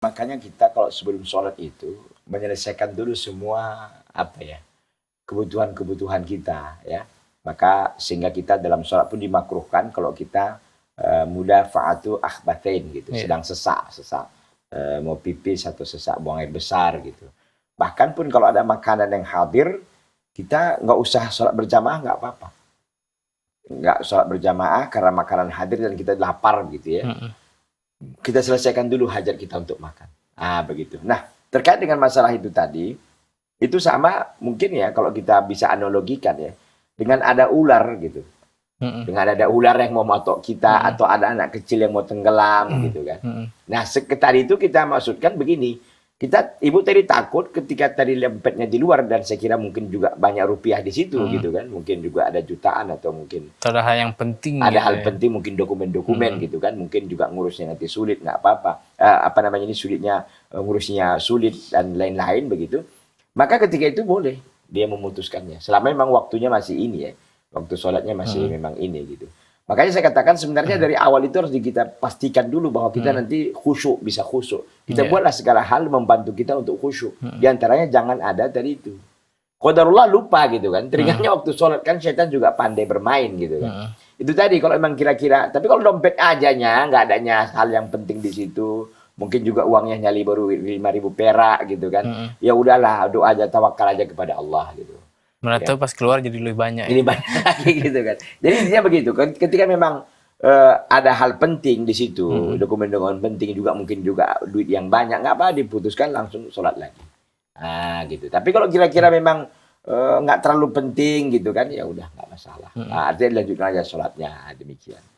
Makanya kita kalau sebelum sholat itu menyelesaikan dulu semua kebutuhan-kebutuhan kita ya. Maka sehingga kita dalam sholat pun dimakruhkan kalau kita mudafa'atu akhbathain gitu, sedang sesak mau pipis atau sesak buang air besar gitu. Bahkan pun kalau ada makanan yang hadir, kita nggak usah sholat berjamaah, nggak apa-apa. Nggak sholat berjamaah karena makanan hadir dan kita lapar gitu ya. Kita selesaikan dulu hajat kita untuk makan. Begitu. Nah, terkait dengan masalah itu tadi, itu sama mungkin ya kalau kita bisa analogikan ya, dengan ada ular gitu. Dengan ada ular yang mau matok kita atau ada anak kecil yang mau tenggelam gitu kan. Nah, tadi itu kita maksudkan begini, ibu tadi takut ketika tadi lempetnya di luar dan saya kira mungkin juga banyak rupiah di situ gitu kan. Mungkin juga ada jutaan atau mungkin ada hal yang penting. Ada hal penting mungkin dokumen-dokumen gitu kan. Mungkin juga ngurusnya nanti sulit, nggak apa-apa. Ngurusnya sulit dan lain-lain begitu. Maka ketika itu boleh dia memutuskannya. Selama memang waktunya masih ini ya. Waktu sholatnya masih memang ini gitu. Makanya saya katakan sebenarnya dari awal itu harus kita pastikan dulu bahwa kita nanti khusyuk, bisa khusyuk. Kita buatlah segala hal membantu kita untuk khusyuk. Di antaranya jangan ada tadi itu. Qadarullah lupa gitu kan. Teringatnya waktu sholat kan syaitan juga pandai bermain gitu kan. Itu tadi kalau emang kira-kira. Tapi kalau dompet ajanya, nggak adanya hal yang penting di situ. Mungkin juga uangnya nyali baru 5.000 perak gitu kan. Ya udahlah, doa aja, tawakal aja kepada Allah gitu. Menurut pas keluar jadi lebih banyak. Ini banyak lagi gitu kan. Jadi intinya begitu kan. Ketika memang ada hal penting di situ, dokumen-dokumen penting juga mungkin juga duit yang banyak, nggak apa diputuskan langsung sholat lagi. Gitu. Tapi kalau kira-kira memang nggak terlalu penting gitu kan, ya udah nggak masalah. Artinya dilanjutkan aja sholatnya demikian.